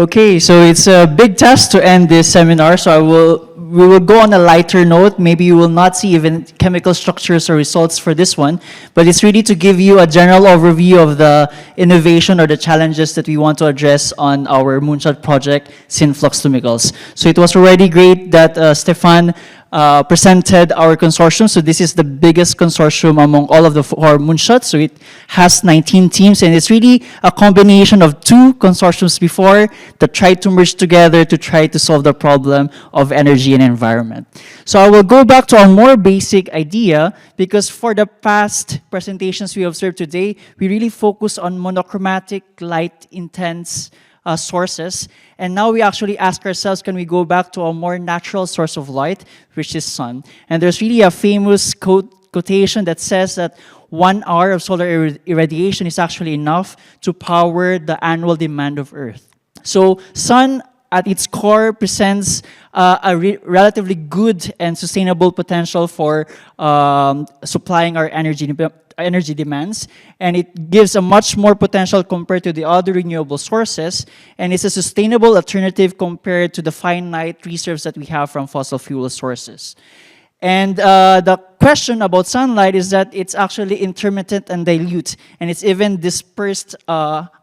Okay, so it's a big task to end this seminar, so we will go on a lighter note. Maybe you will not see even chemical structures or results for this one, but it's really to give you a general overview of the innovation or the challenges that we want to address on our Moonshot project, SYNFLUX LUMICALS. So it was already great that Stefan presented our consortium. So this is the biggest consortium among all of the 4 moonshots. So it has 19 teams, and it's really a combination of 2 consortiums before that tried to merge together to try to solve the problem of energy and environment. So I will go back to our more basic idea, because for the past presentations we observed today, we really focus on monochromatic, light-intense sources. And now we actually ask ourselves, can we go back to a more natural source of light, which is sun? And there's really a famous quotation that says that 1 hour of solar irradiation is actually enough to power the annual demand of Earth. So sun at its core presents a relatively good and sustainable potential for supplying our energy demands, and it gives a much more potential compared to the other renewable sources, and it's a sustainable alternative compared to the finite reserves that we have from fossil fuel sources. And the question about sunlight is that it's actually intermittent and dilute, and it's even dispersed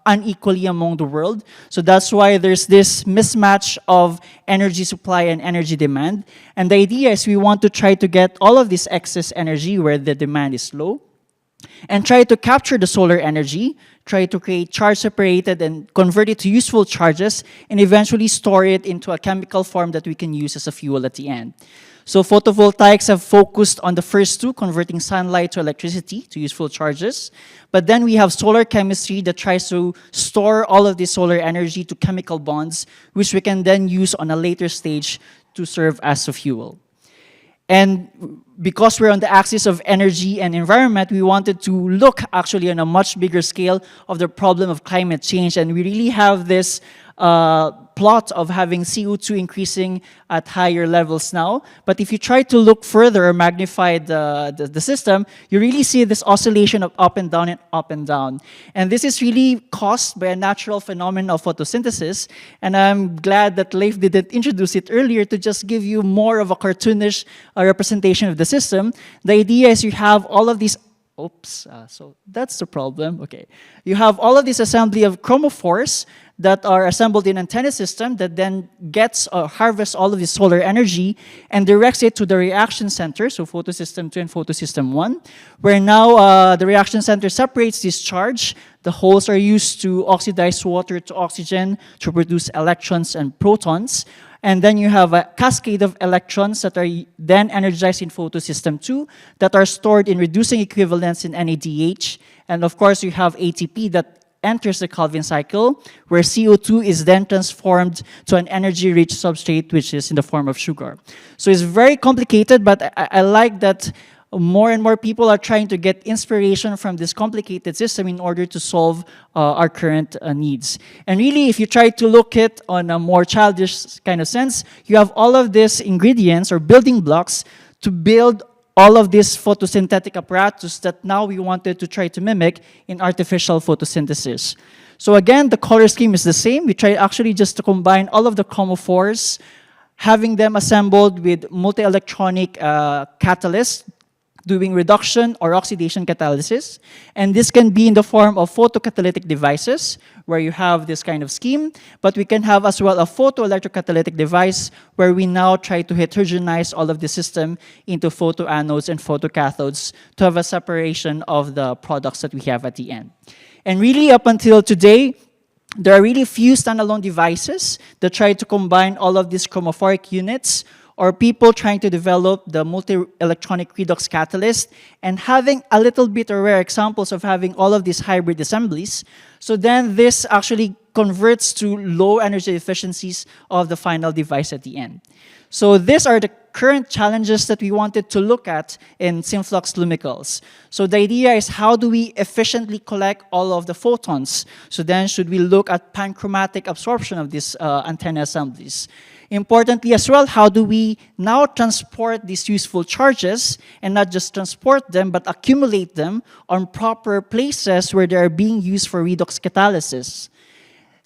unequally among the world. So that's why there's this mismatch of energy supply and energy demand. And the idea is we want to try to get all of this excess energy where the demand is low, and try to capture the solar energy, try to create charge separated and convert it to useful charges, and eventually store it into a chemical form that we can use as a fuel at the end. So photovoltaics have focused on the first 2, converting sunlight to electricity, to useful charges. But then we have solar chemistry that tries to store all of this solar energy to chemical bonds, which we can then use on a later stage to serve as a fuel. And because we're on the axis of energy and environment, we wanted to look actually on a much bigger scale of the problem of climate change. And we really have this plot of having CO2 increasing at higher levels now. But if you try to look further or magnify the system, you really see this oscillation of up and down and up and down. And this is really caused by a natural phenomenon of photosynthesis. And I'm glad that Leif didn't introduce it earlier to just give you more of a cartoonish representation of the system. The idea is you have all of these so that's the problem. Okay. You have all of this assembly of chromophores that are assembled in an antenna system that then gets or harvests all of this solar energy and directs it to the reaction center, so photosystem 2 and photosystem 1, where now the reaction center separates this charge. The holes are used to oxidize water to oxygen to produce electrons and protons. And then you have a cascade of electrons that are then energized in photosystem 2 that are stored in reducing equivalents in NADH. And of course, you have ATP that enters the Calvin cycle, where CO2 is then transformed to an energy-rich substrate, which is in the form of sugar. So it's very complicated, but I like that more and more people are trying to get inspiration from this complicated system in order to solve our current needs. And really, if you try to look at it on a more childish kind of sense, you have all of these ingredients or building blocks to build all of this photosynthetic apparatus that now we wanted to try to mimic in artificial photosynthesis. So again, the color scheme is the same. We try actually just to combine all of the chromophores, having them assembled with multi-electronic catalysts, doing reduction or oxidation catalysis. And this can be in the form of photocatalytic devices, where you have this kind of scheme. But we can have as well a photoelectrocatalytic device, where we now try to heterogenize all of the system into photoanodes and photocathodes to have a separation of the products that we have at the end. And really, up until today, there are really few standalone devices that try to combine all of these chromophoric units, or people trying to develop the multi-electronic redox catalyst and having a little bit of rare examples of having all of these hybrid assemblies. So then this actually converts to low energy efficiencies of the final device at the end. So these are the current challenges that we wanted to look at in SYNFLUX LUMICALS. So the idea is, how do we efficiently collect all of the photons? So then should we look at panchromatic absorption of these antenna assemblies? Importantly as well, how do we now transport these useful charges, and not just transport them, but accumulate them on proper places where they are being used for redox catalysis?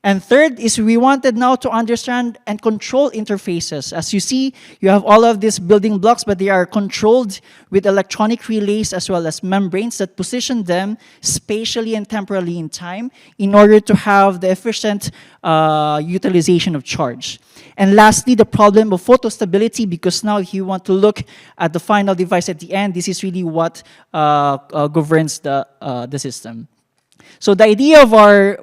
And third is we wanted now to understand and control interfaces. As you see, you have all of these building blocks, but they are controlled with electronic relays as well as membranes that position them spatially and temporally in time in order to have the efficient utilization of charge. And lastly, the problem of photostability, because now if you want to look at the final device at the end, this is really what governs the system. So the idea of our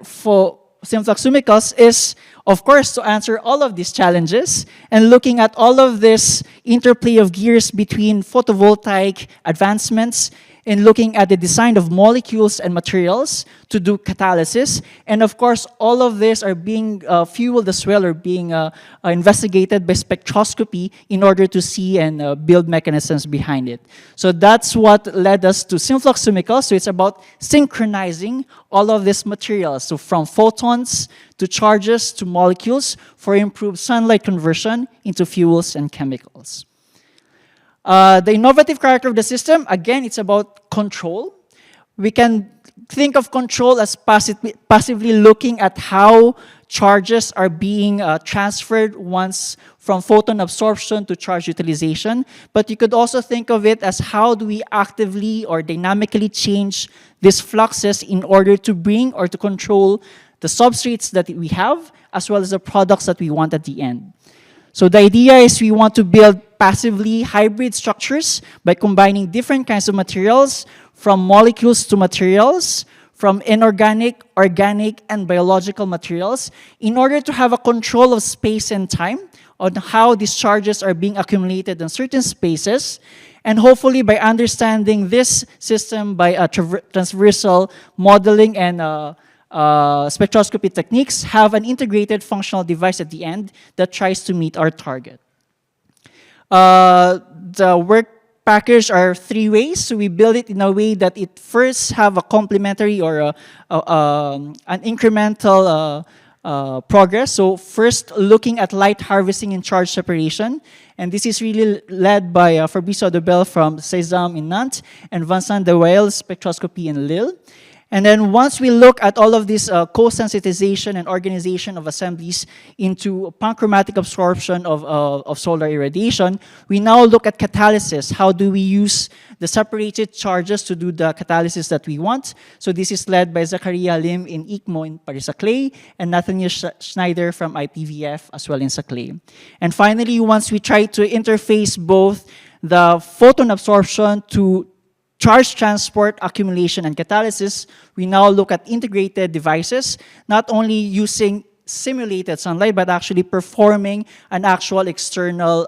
SYNFLUX LUMICALS is, of course, to answer all of these challenges and looking at all of this interplay of gears between photovoltaic advancements in looking at the design of molecules and materials to do catalysis. And of course, all of this are being fueled as well or being investigated by spectroscopy in order to see and build mechanisms behind it. So that's what led us to SYNFLUX LUMICALS. So it's about synchronizing all of these materials. So from photons to charges to molecules for improved sunlight conversion into fuels and chemicals. The innovative character of the system, again, it's about control. We can think of control as passively looking at how charges are being transferred once from photon absorption to charge utilization. But you could also think of it as how do we actively or dynamically change these fluxes in order to bring or to control the substrates that we have as well as the products that we want at the end. So the idea is we want to build passively hybrid structures by combining different kinds of materials, from molecules to materials, from inorganic, organic, and biological materials, in order to have a control of space and time on how these charges are being accumulated in certain spaces, and hopefully by understanding this system by transversal modeling and spectroscopy techniques, have an integrated functional device at the end that tries to meet our target. The work package are three ways. So we build it in a way that it first have a complementary or an incremental progress. So first, looking at light harvesting and charge separation. And this is really led by Fabrice Audebel from CESAM in Nantes and Vincent de Wael spectroscopy in Lille. And then once we look at all of this co-sensitization and organization of assemblies into panchromatic absorption of solar irradiation, we now look at catalysis. How do we use the separated charges to do the catalysis that we want? So this is led by Zachariah Lim in ICMO in Paris-Saclay and Nathaniel Schneider from IPVF as well in Saclay. And finally, once we try to interface both the photon absorption to charge transport, accumulation, and catalysis, we now look at integrated devices, not only using simulated sunlight, but actually performing an actual external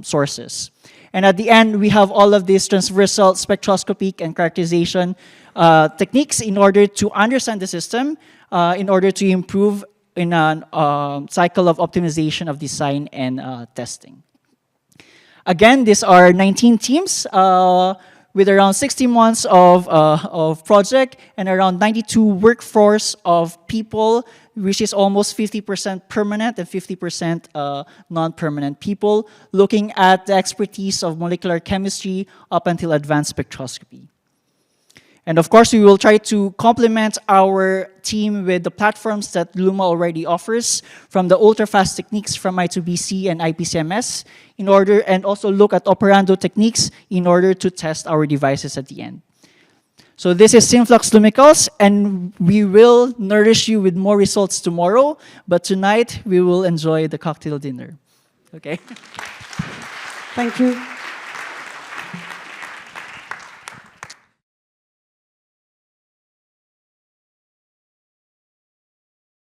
sources. And at the end, we have all of these transversal spectroscopic and characterization techniques in order to understand the system, in order to improve in a cycle of optimization of design and testing. Again, these are 19 teams with around 60 months of project and around 92 workforce of people, which is almost 50% permanent and 50% non-permanent people, looking at the expertise of molecular chemistry up until advanced spectroscopy. And of course, we will try to complement our team with the platforms that LUMA already offers, from the ultra-fast techniques from I2BC and IPCMS, in order, and also look at operando techniques in order to test our devices at the end. So this is SYNFLUX LUMICALS, and we will nourish you with more results tomorrow, but tonight we will enjoy the cocktail dinner. Okay? Thank you.